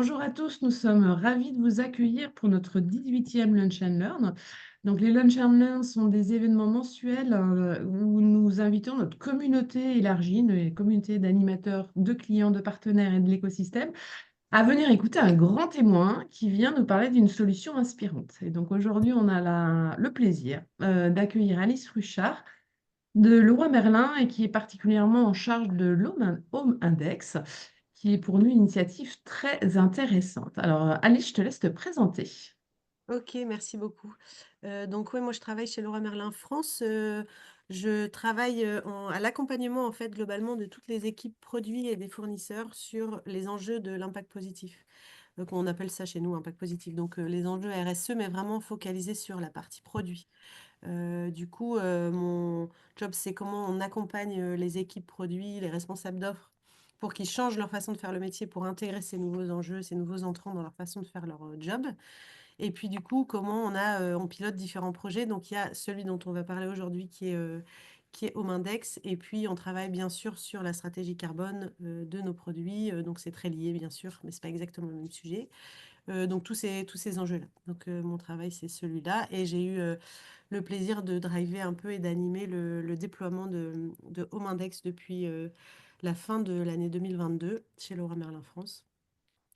Bonjour à tous, nous sommes ravis de vous accueillir pour notre 18e Lunch and Learn. Donc, les Lunch and Learn sont des événements mensuels où nous invitons notre communauté élargie, une communauté d'animateurs, de clients, de partenaires et de l'écosystème, à venir écouter un grand témoin qui vient nous parler d'une solution inspirante. Et donc, aujourd'hui, on a le plaisir d'accueillir Alice Ruchard de Leroy Merlin et qui est particulièrement en charge de l'Home Index, qui est pour nous une initiative très intéressante. Alors, Alice, je te laisse te présenter. OK, merci beaucoup. Donc ouais, moi je travaille chez Leroy Merlin France. Je travaille, à l'accompagnement en fait globalement de toutes les équipes produits et des fournisseurs sur les enjeux de l'impact positif. Donc on appelle ça chez nous impact positif. Donc, les enjeux RSE, mais vraiment focalisés sur la partie produit. Du coup, mon job, c'est comment on accompagne, les équipes produits, les responsables d'offres pour qu'ils changent leur façon de faire le métier, pour intégrer ces nouveaux enjeux, ces nouveaux entrants dans leur façon de faire leur, job. Et puis du coup, comment on pilote différents projets. Donc il y a celui dont on va parler aujourd'hui qui est Home Index. Et puis on travaille bien sûr sur la stratégie carbone de nos produits. Donc c'est très lié bien sûr, mais c'est pas exactement le même sujet. Donc tous ces enjeux-là. Donc mon travail c'est celui-là. Et j'ai eu le plaisir de driver un peu et d'animer le déploiement de Home Index depuis la fin de l'année 2022 chez Leroy Merlin France.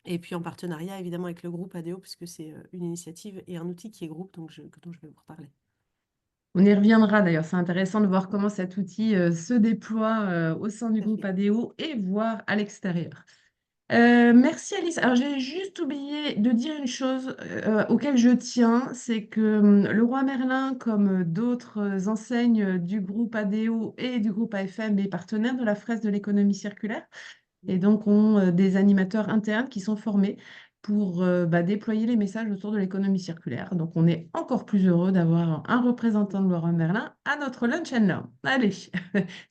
Et puis en partenariat évidemment avec le groupe ADO, puisque c'est une initiative et un outil qui est groupe, dont je vais vous reparler. On y reviendra d'ailleurs. C'est intéressant de voir comment cet outil se déploie au sein du Tout à groupe fait. ADO et voir à l'extérieur. Merci Alice. Alors j'ai juste oublié de dire une chose auquel je tiens, c'est que le Roi Merlin, comme d'autres enseignes du groupe ADO et du groupe AFM, est partenaire de la fresque de l'économie circulaire et donc ont des animateurs internes qui sont formés pour déployer les messages autour de l'économie circulaire. Donc on est encore plus heureux d'avoir un représentant de le Roi Merlin à notre Lunch and Learn. Allez,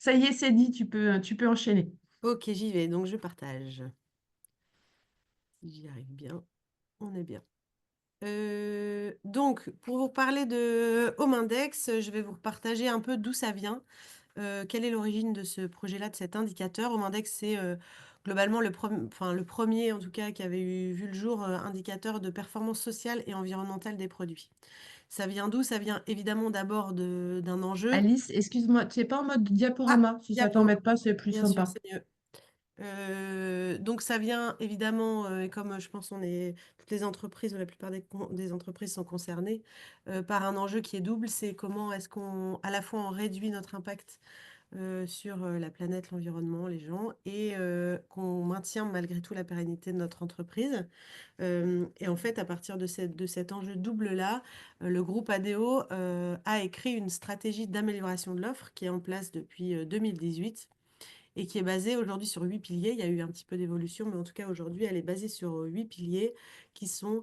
ça y est, c'est dit, tu peux enchaîner. Ok, j'y vais, donc je partage. Si j'y arrive bien, on est bien. Donc, pour vous parler de Home Index, je vais vous partager un peu d'où ça vient, quelle est l'origine de ce projet-là, de cet indicateur. Home Index, c'est globalement le premier, en tout cas, qui avait vu le jour, indicateur de performance sociale et environnementale des produits. Ça vient d'où? Ça vient évidemment d'abord d'un enjeu. Alice, excuse-moi, tu n'es pas en mode Ah, diaporama. Si ça diapo, t'embête pas, c'est plus bien sûr, sympa. c'est mieux. Donc ça vient évidemment, et comme je pense toutes les entreprises ou la plupart des entreprises sont concernées par un enjeu qui est double, c'est comment est-ce qu'on à la fois on réduit notre impact sur la planète, l'environnement, les gens, et qu'on maintient malgré tout la pérennité de notre entreprise. Et en fait, à partir de cet enjeu double-là, le groupe ADO a écrit une stratégie d'amélioration de l'offre qui est en place depuis 2018 et qui est basée aujourd'hui sur 8 piliers. Il y a eu un petit peu d'évolution, mais en tout cas aujourd'hui, elle est basée sur 8 piliers qui sont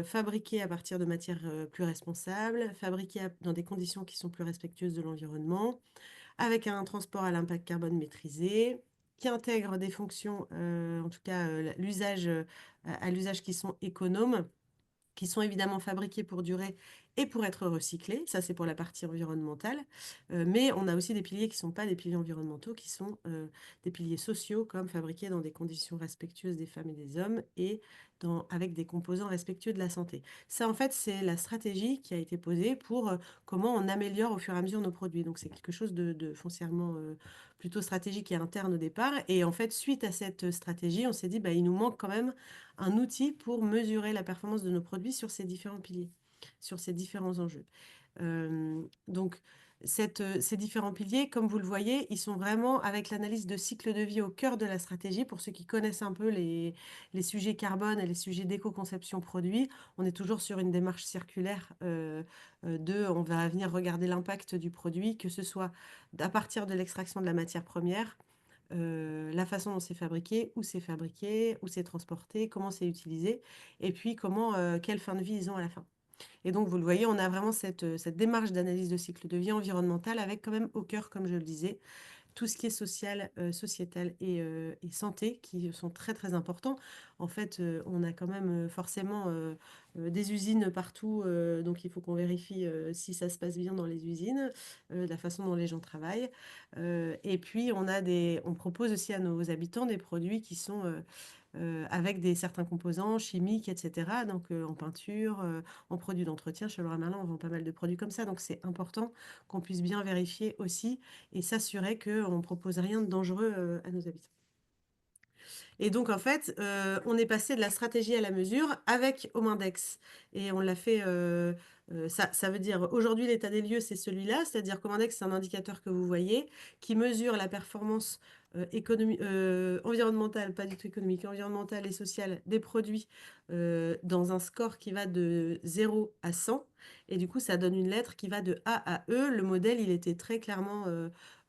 fabriqués à partir de matières plus responsables, fabriqués dans des conditions qui sont plus respectueuses de l'environnement, avec un transport à l'impact carbone maîtrisé, qui intègre des fonctions, en tout cas à l'usage qui sont économes, qui sont évidemment fabriqués pour durer et pour être recyclés. Ça, c'est pour la partie environnementale. Mais on a aussi des piliers qui ne sont pas des piliers environnementaux, qui sont des piliers sociaux, comme fabriqués dans des conditions respectueuses des femmes et des hommes et avec des composants respectueux de la santé. Ça, en fait, c'est la stratégie qui a été posée pour comment on améliore au fur et à mesure nos produits. Donc, c'est quelque chose de foncièrement plutôt stratégique et interne au départ. Et en fait, suite à cette stratégie, on s'est dit, bah, il nous manque quand même un outil pour mesurer la performance de nos produits sur ces différents piliers, sur ces différents enjeux. Donc, ces différents piliers, comme vous le voyez, ils sont vraiment avec l'analyse de cycle de vie au cœur de la stratégie. Pour ceux qui connaissent un peu les sujets carbone et les sujets d'éco-conception produit, on est toujours sur une démarche circulaire on va venir regarder l'impact du produit, que ce soit à partir de l'extraction de la matière première, la façon dont c'est fabriqué, où c'est transporté, comment c'est utilisé, et puis quelle fin de vie ils ont à la fin. Et donc, vous le voyez, on a vraiment cette démarche d'analyse de cycle de vie environnemental avec quand même au cœur, comme je le disais, tout ce qui est social, sociétal et santé qui sont très très importants. En fait, on a quand même forcément des usines partout, donc il faut qu'on vérifie si ça se passe bien dans les usines, la façon dont les gens travaillent. Et puis on propose aussi à nos habitants des produits qui sont avec certains composants chimiques, etc. Donc en peinture, en produits d'entretien, chez Leroy Merlin, on vend pas mal de produits comme ça. Donc c'est important qu'on puisse bien vérifier aussi et s'assurer qu'on ne propose rien de dangereux à nos habitants. Et donc, en fait, on est passé de la stratégie à la mesure avec Omindex. Et on l'a fait, ça veut dire, aujourd'hui, l'état des lieux, c'est celui-là, c'est-à-dire qu'Omindex, c'est un indicateur que vous voyez, qui mesure la performance environnementale, pas du tout économique, environnementale et sociale des produits dans un score qui va de 0 à 100. Et du coup, ça donne une lettre qui va de A à E. Le modèle, il était très clairement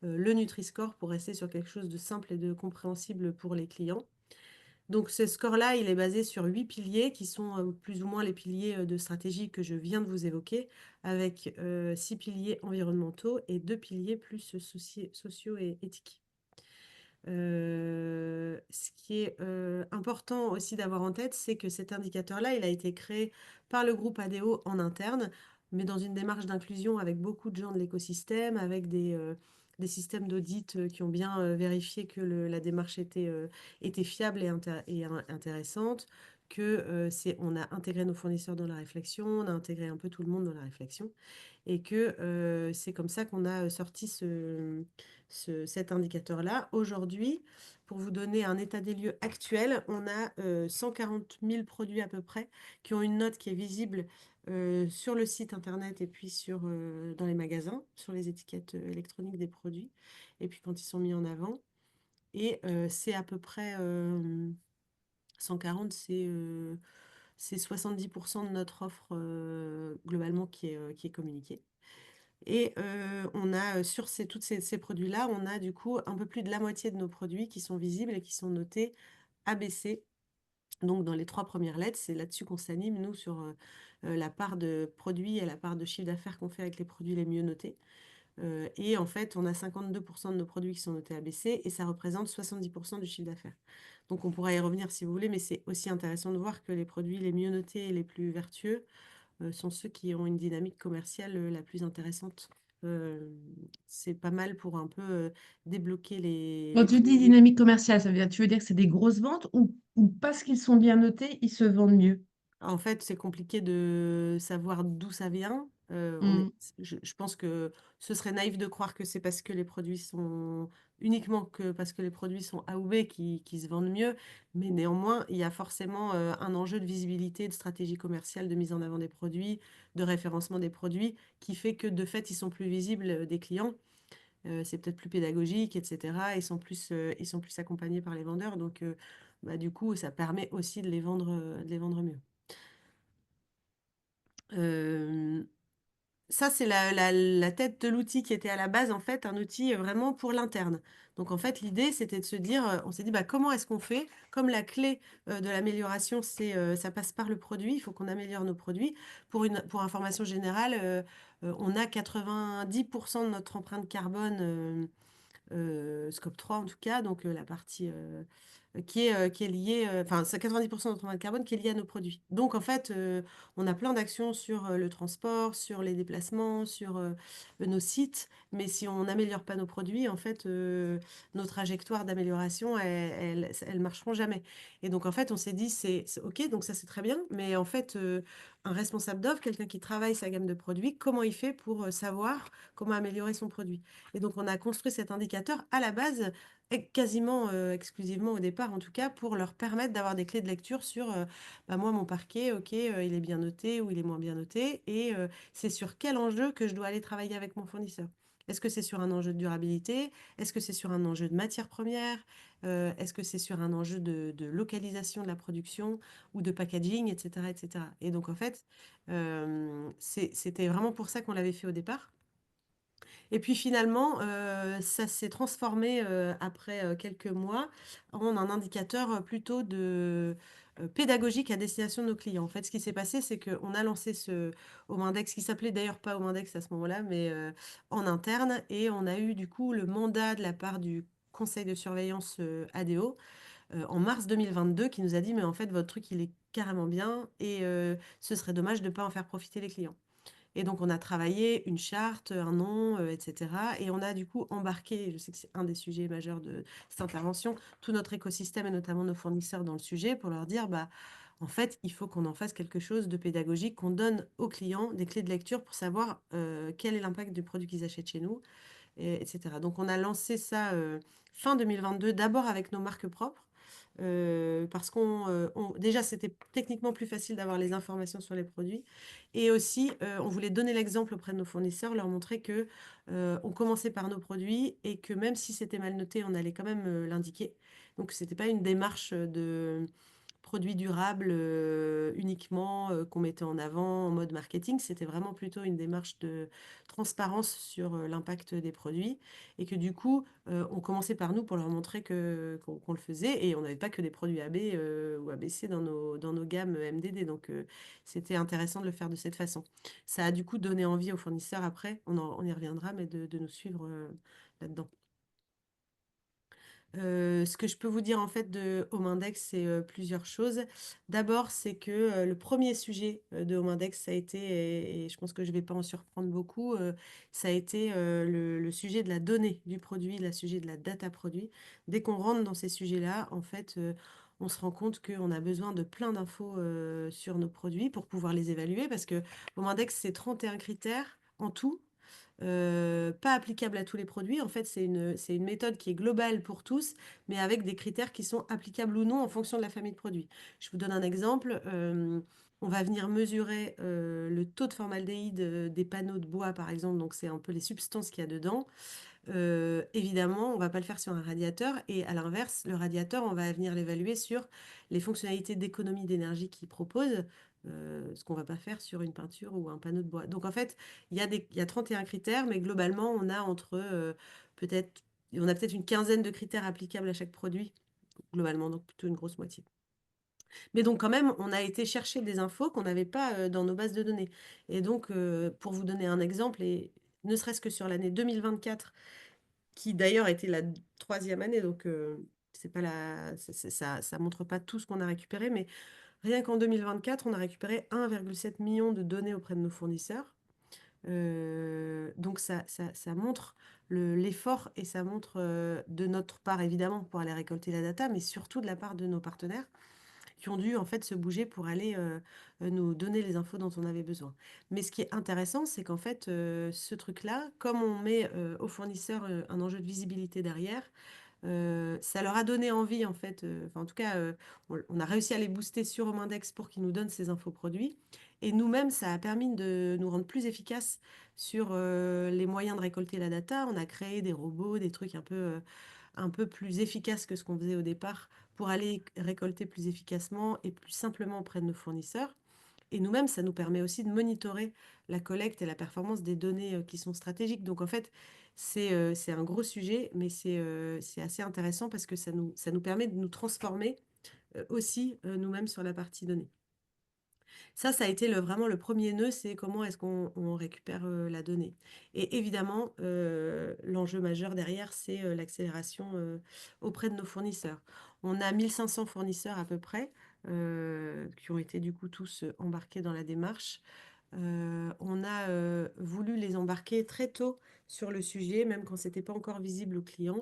le Nutri-Score pour rester sur quelque chose de simple et de compréhensible pour les clients. Donc ce score-là, il est basé sur 8 piliers qui sont plus ou moins les piliers de stratégie que je viens de vous évoquer, avec 6 piliers environnementaux et 2 piliers plus sociaux et éthiques. Ce qui est important aussi d'avoir en tête, c'est que cet indicateur-là, il a été créé par le groupe ADO en interne, mais dans une démarche d'inclusion avec beaucoup de gens de l'écosystème, avec des systèmes d'audit qui ont bien vérifié que la démarche était fiable et intéressante, que on a intégré nos fournisseurs dans la réflexion, on a intégré un peu tout le monde dans la réflexion, et que c'est comme ça qu'on a sorti cet indicateur-là. Aujourd'hui, pour vous donner un état des lieux actuel, on a 140 000 produits à peu près qui ont une note qui est visible sur le site internet et puis dans les magasins, sur les étiquettes électroniques des produits, et puis quand ils sont mis en avant. Et c'est à peu près 140, c'est 70% de notre offre globalement qui est communiquée. Et on a sur tous ces produits-là, on a du coup un peu plus de la moitié de nos produits qui sont visibles et qui sont notés ABC. Donc dans les 3 premières lettres, c'est là-dessus qu'on s'anime, nous, sur la part de produits et la part de chiffre d'affaires qu'on fait avec les produits les mieux notés. Et en fait, on a 52% de nos produits qui sont notés ABC et ça représente 70% du chiffre d'affaires. Donc on pourra y revenir si vous voulez, mais c'est aussi intéressant de voir que les produits les mieux notés et les plus vertueux sont ceux qui ont une dynamique commerciale la plus intéressante. Euh, c'est pas mal pour un peu débloquer Quand les tu dis premiers. dynamique commerciale, tu veux dire que c'est des grosses ventes ou parce qu'ils sont bien notés, ils se vendent mieux? En fait, c'est compliqué de savoir d'où ça vient. Hmm. Je pense que ce serait naïf de croire que c'est parce que les produits sont uniquement que parce que les produits sont A ou B qui se vendent mieux. Mais néanmoins, il y a forcément un enjeu de visibilité, de stratégie commerciale, de mise en avant des produits, de référencement des produits, qui fait que de fait, ils sont plus visibles des clients. C'est peut-être plus pédagogique, etc. Ils sont plus accompagnés par les vendeurs. Donc, bah, du coup, ça permet aussi de les vendre mieux. Euh, Ça, c'est la tête de l'outil qui était à la base, en fait, un outil vraiment pour l'interne. Donc, en fait, l'idée, c'était de se dire, on s'est dit, bah, comment est-ce qu'on fait? Comme la clé de l'amélioration, ça passe par le produit, il faut qu'on améliore nos produits. Pour information générale, on a 90% de notre empreinte carbone, scope 3 en tout cas, donc la partie qui est liée, enfin, c'est 90% de notre empreinte carbone qui est liée à nos produits. Donc, en fait, on a plein d'actions sur le transport, sur les déplacements, sur nos sites, mais si on n'améliore pas nos produits, en fait, nos trajectoires d'amélioration, elles marcheront jamais. Et donc, en fait, on s'est dit, c'est OK, donc ça, c'est très bien, mais en fait, un responsable d'offre, quelqu'un qui travaille sa gamme de produits, comment il fait pour savoir comment améliorer son produit? Et donc, on a construit cet indicateur à la base quasiment exclusivement au départ, en tout cas, pour leur permettre d'avoir des clés de lecture sur, bah, moi, mon parquet, ok, il est bien noté ou il est moins bien noté, et c'est sur quel enjeu que je dois aller travailler avec mon fournisseur. Est-ce que c'est sur un enjeu de durabilité? Est-ce que c'est sur un enjeu de matière première? Est-ce que c'est sur un enjeu de localisation de la production ou de packaging, etc., etc. Et donc, en fait, c'était vraiment pour ça qu'on l'avait fait au départ. Et puis finalement, ça s'est transformé après quelques mois en un indicateur plutôt pédagogique à destination de nos clients. En fait, ce qui s'est passé, c'est qu'on a lancé ce Omindex, qui s'appelait d'ailleurs pas Omindex à ce moment-là, mais en interne, et on a eu du coup le mandat de la part du conseil de surveillance ADO en mars 2022 qui nous a dit, mais en fait, votre truc, il est carrément bien et ce serait dommage de ne pas en faire profiter les clients. Et donc, on a travaillé une charte, un nom, etc. Et on a du coup embarqué, je sais que c'est un des sujets majeurs de cette intervention, tout notre écosystème et notamment nos fournisseurs dans le sujet pour leur dire, bah, en fait, il faut qu'on en fasse quelque chose de pédagogique, qu'on donne aux clients des clés de lecture pour savoir quel est l'impact du produit qu'ils achètent chez nous, etc. Donc, on a lancé ça fin 2022, d'abord avec nos marques propres, parce déjà, c'était techniquement plus facile d'avoir les informations sur les produits. Et aussi, on voulait donner l'exemple auprès de nos fournisseurs, leur montrer que on commençait par nos produits et que même si c'était mal noté, on allait quand même l'indiquer. Donc, c'était pas une démarche de produits durables uniquement qu'on mettait en avant en mode marketing. C'était vraiment plutôt une démarche de transparence sur l'impact des produits et que du coup, on commençait par nous pour leur montrer qu'on le faisait et on n'avait pas que des produits AB ou ABC dans nos gammes MDD. Donc, c'était intéressant de le faire de cette façon. Ça a du coup donné envie aux fournisseurs après, on y reviendra, mais de nous suivre là-dedans. Ce que je peux vous dire en fait de Home Index, c'est plusieurs choses. D'abord, c'est que le premier sujet de Home Index, ça a été, et je pense que je ne vais pas en surprendre beaucoup, ça a été le sujet de la donnée du produit, le sujet de la data produit. Dès qu'on rentre dans ces sujets-là, en fait, on se rend compte qu'on a besoin de plein d'infos sur nos produits pour pouvoir les évaluer parce que Home Index, c'est 31 critères en tout pas applicable à tous les produits. En fait, c'est une méthode qui est globale pour tous, mais avec des critères qui sont applicables ou non en fonction de la famille de produits. Je vous donne un exemple. On va venir mesurer le taux de formaldéhyde des panneaux de bois, par exemple. Donc, c'est un peu les substances qu'il y a dedans. Évidemment, on ne va pas le faire sur un radiateur. Et à l'inverse, le radiateur, on va venir l'évaluer sur les fonctionnalités d'économie d'énergie qu'il propose, ce qu'on ne va pas faire sur une peinture ou un panneau de bois. Donc en fait, il y a 31 critères, mais globalement, peut-être, on a peut-être une quinzaine de critères applicables à chaque produit, globalement, donc plutôt une grosse moitié. Mais donc quand même, on a été chercher des infos qu'on n'avait pas dans nos bases de données. Et donc, pour vous donner un exemple, et ne serait-ce que sur l'année 2024, qui d'ailleurs était la troisième année, donc c'est pas ça montre pas tout ce qu'on a récupéré, mais rien qu'en 2024, on a récupéré 1,7 million de données auprès de nos fournisseurs. Donc ça montre l'effort et ça montre de notre part évidemment pour aller récolter la data, mais surtout de la part de nos partenaires qui ont dû en fait se bouger pour aller nous donner les infos dont on avait besoin. Mais ce qui est intéressant, c'est qu'en fait, ce truc-là, comme on met aux fournisseurs un enjeu de visibilité derrière, ça leur a donné envie en fait, enfin en tout cas, on a réussi à les booster sur Homindex pour qu'ils nous donnent ces infos produits. Et nous-mêmes, ça a permis de nous rendre plus efficaces sur les moyens de récolter la data. On a créé des robots, des trucs un peu plus efficace que ce qu'on faisait au départ pour aller récolter plus efficacement et plus simplement auprès de nos fournisseurs. Et nous-mêmes, ça nous permet aussi de monitorer la collecte et la performance des données qui sont stratégiques. Donc en fait, c'est un gros sujet, mais c'est assez intéressant parce que ça nous permet de nous transformer aussi nous-mêmes sur la partie données. Ça a été vraiment le premier nœud, c'est comment est-ce qu'on on récupère la donnée. Et évidemment, l'enjeu majeur derrière, c'est l'accélération auprès de nos fournisseurs. On a 1500 fournisseurs à peu près qui ont été du coup tous embarqués dans la démarche. On a voulu les embarquer très tôt sur le sujet, même quand c'était pas encore visible aux clients.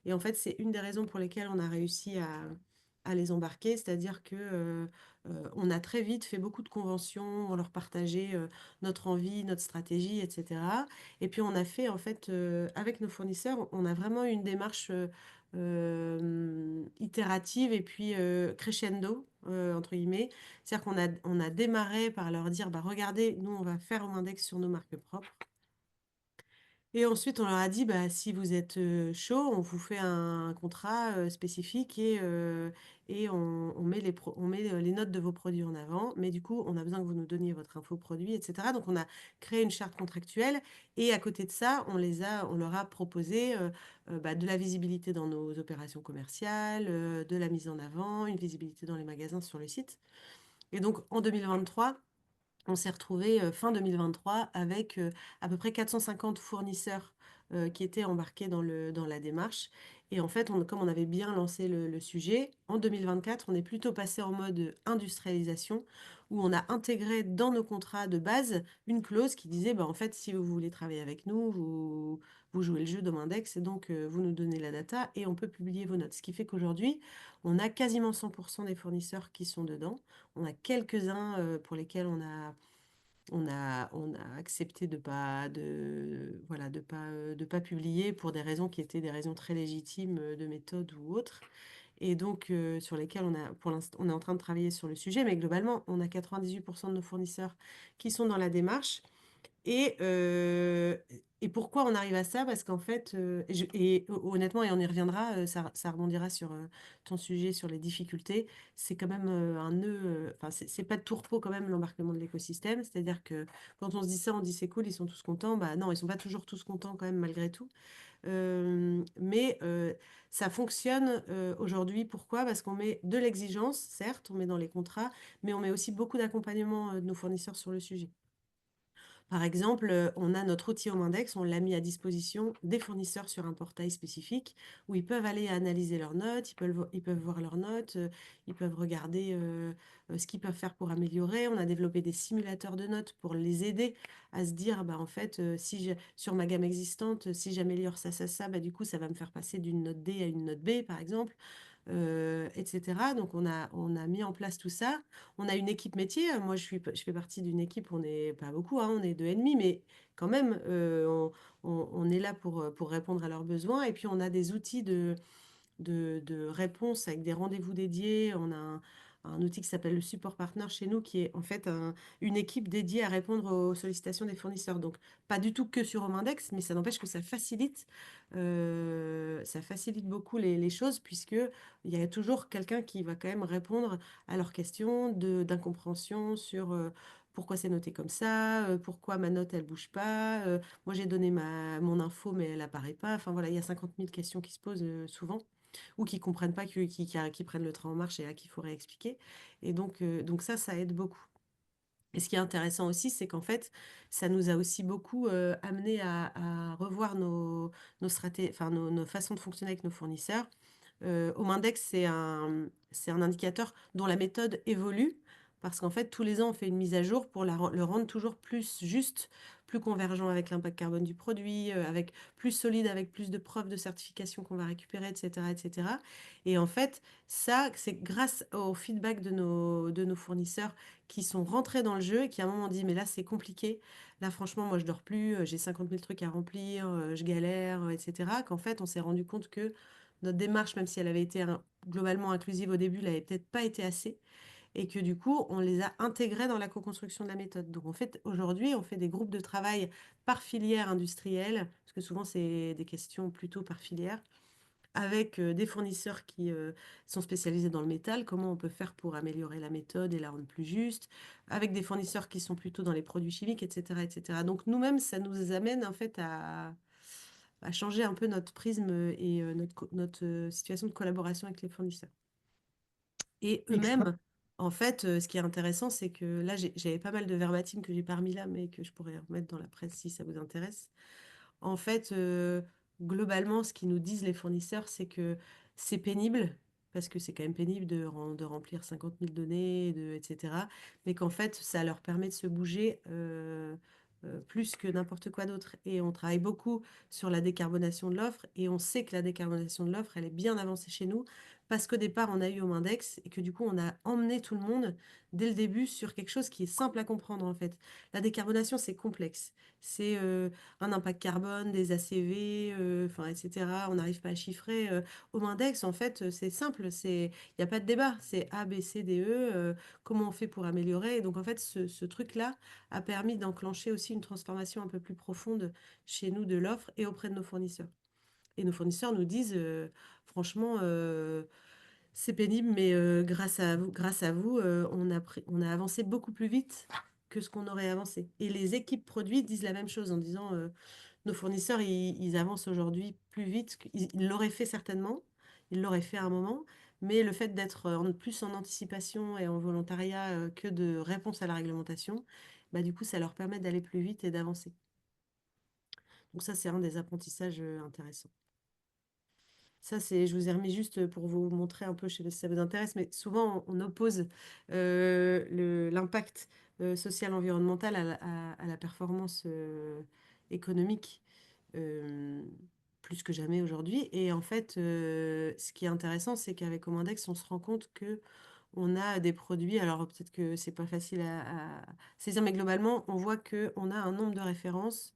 Et en fait, c'est une des raisons pour lesquelles on a réussi à les embarquer, c'est-à-dire que on a très vite fait beaucoup de conventions, on leur partageait notre envie, notre stratégie, etc. Et puis on a fait, en fait, avec nos fournisseurs, on a vraiment eu une démarche itérative et puis crescendo, entre guillemets. C'est-à-dire on a démarré par leur dire, bah, regardez, nous, on va faire un index sur nos marques propres. Et ensuite, on leur a dit, bah, si vous êtes chaud, on vous fait un contrat spécifique et on met on met les notes de vos produits en avant. Mais du coup, on a besoin que vous nous donniez votre info produit, etc. Donc, on a créé une charte contractuelle. Et à côté de ça, on leur a proposé bah, de la visibilité dans nos opérations commerciales, de la mise en avant, une visibilité dans les magasins sur le site. Et donc, en 2023, on s'est retrouvé fin 2023 avec à peu près 450 fournisseurs qui étaient embarqués dans la démarche. Et en fait, comme on avait bien lancé le sujet, en 2024, on est plutôt passé en mode industrialisation, où on a intégré dans nos contrats de base une clause qui disait, bah, en fait, si vous voulez travailler avec nous, vous jouez le jeu d'Omindex, et donc vous nous donnez la data et on peut publier vos notes. Ce qui fait qu'aujourd'hui, on a quasiment 100% des fournisseurs qui sont dedans. On a quelques-uns pour lesquels on a accepté de pas publier pour des raisons qui étaient des raisons très légitimes de méthode ou autres. Et donc, sur lesquels pour l'instant, on est en train de travailler sur le sujet, mais globalement, on a 98% de nos fournisseurs qui sont dans la démarche. Et, euh, et pourquoi on arrive à ça? Parce qu'en fait, honnêtement, et on y reviendra, ça rebondira sur ton sujet sur les difficultés. C'est quand même un nœud, enfin, c'est pas de tourpeau quand même l'embarquement de l'écosystème. C'est-à-dire que quand on se dit ça, on dit c'est cool, ils sont tous contents. Bah non, ils sont pas toujours tous contents quand même malgré tout. Mais ça fonctionne aujourd'hui. Pourquoi? Parce qu'on met de l'exigence, certes, on met dans les contrats, mais on met aussi beaucoup d'accompagnement de nos fournisseurs sur le sujet. Par exemple, on a notre outil Omindex, on l'a mis à disposition des fournisseurs sur un portail spécifique où ils peuvent aller analyser leurs notes, ils peuvent voir leurs notes, ils peuvent regarder ce qu'ils peuvent faire pour améliorer. On a développé des simulateurs de notes pour les aider à se dire, bah, en fait, sur ma gamme existante, si j'améliore ça, bah, du coup, ça va me faire passer d'une note D à une note B, par exemple. Etc. Donc on a mis en place tout ça. On a une équipe métier. Moi, je fais partie d'une équipe, on n'est pas beaucoup, hein, on est deux et demi, mais quand même, on est là pour répondre à leurs besoins. Et puis, on a des outils de réponse avec des rendez-vous dédiés. On a un outil qui s'appelle le support partner chez nous, qui est en fait une équipe dédiée à répondre aux sollicitations des fournisseurs. Donc, pas du tout que sur Omindex, mais ça n'empêche que ça facilite beaucoup les choses, puisque il y a toujours quelqu'un qui va quand même répondre à leurs questions d'incompréhension sur pourquoi c'est noté comme ça, pourquoi ma note elle bouge pas, moi j'ai donné mon info mais elle apparaît pas. Enfin voilà, il y a 50 000 questions qui se posent souvent ou qui comprennent pas, qui prennent le train en marche et à qui il faut réexpliquer. Et donc ça aide beaucoup. Et ce qui est intéressant aussi, c'est qu'en fait, ça nous a aussi beaucoup amené à revoir nos stratégies, enfin, nos façons de fonctionner avec nos fournisseurs. Omindex, c'est un indicateur dont la méthode évolue parce qu'en fait, tous les ans, on fait une mise à jour pour le rendre toujours plus juste, plus convergent avec l'impact carbone du produit, avec plus solide, avec plus de preuves de certification qu'on va récupérer, etc., etc. Et en fait, ça, c'est grâce au feedback de nos fournisseurs qui sont rentrés dans le jeu et qui à un moment ont dit, mais là, c'est compliqué. Là, franchement, moi, je dors plus, j'ai 50 000 trucs à remplir, je galère, etc. Qu'en fait, on s'est rendu compte que notre démarche, même si elle avait été globalement inclusive au début, elle n'avait peut-être pas été assez. Et que du coup, on les a intégrés dans la co-construction de la méthode. Donc en fait, aujourd'hui, on fait des groupes de travail par filière industrielle, parce que souvent, c'est des questions plutôt par filière, avec des fournisseurs qui sont spécialisés dans le métal, comment on peut faire pour améliorer la méthode et la rendre plus juste, avec des fournisseurs qui sont plutôt dans les produits chimiques, etc., etc. Donc nous-mêmes, ça nous amène en fait à changer un peu notre prisme et notre situation de collaboration avec les fournisseurs. Et Extra. eux-mêmes, en fait, ce qui est intéressant, c'est que là, j'avais pas mal de verbatim que j'ai pas remis là, mais que je pourrais remettre dans la presse si ça vous intéresse. En fait, globalement, ce qu'ils nous disent les fournisseurs, c'est que c'est pénible, parce que c'est quand même pénible de remplir 50 000 données, etc. Mais qu'en fait, ça leur permet de se bouger plus que n'importe quoi d'autre. Et on travaille beaucoup sur la décarbonation de l'offre, et on sait que la décarbonation de l'offre, elle est bien avancée chez nous, parce qu'au départ, on a eu Omindex, et que du coup, on a emmené tout le monde dès le début sur quelque chose qui est simple à comprendre, en fait. La décarbonation, c'est complexe. C'est un impact carbone, des ACV, enfin, etc. On n'arrive pas à chiffrer. Au Mindex, en fait, c'est simple, il n'y a pas de débat. C'est A, B, C, D, E. Comment on fait pour améliorer? Et donc, en fait, ce truc-là a permis d'enclencher aussi une transformation un peu plus profonde chez nous de l'offre et auprès de nos fournisseurs. Et nos fournisseurs nous disent, franchement, c'est pénible, mais grâce à vous, on a avancé beaucoup plus vite que ce qu'on aurait avancé. Et les équipes produits disent la même chose en disant nos fournisseurs, ils avancent aujourd'hui plus vite. Ils l'auraient fait certainement, ils l'auraient fait à un moment, mais le fait d'être plus en anticipation et en volontariat que de réponse à la réglementation, bah, du coup, ça leur permet d'aller plus vite et d'avancer. Donc ça, c'est un des apprentissages intéressants. Ça, c'est, je vous ai remis juste pour vous montrer un peu, je sais pas si ça vous intéresse, mais souvent on oppose l'impact social environnemental à la performance économique euh, plus que jamais aujourd'hui. Et en fait, ce qui est intéressant, c'est qu'avec Comindex, on se rend compte que on a des produits, alors peut-être que c'est pas facile à saisir, mais globalement, on voit qu'on a un nombre de références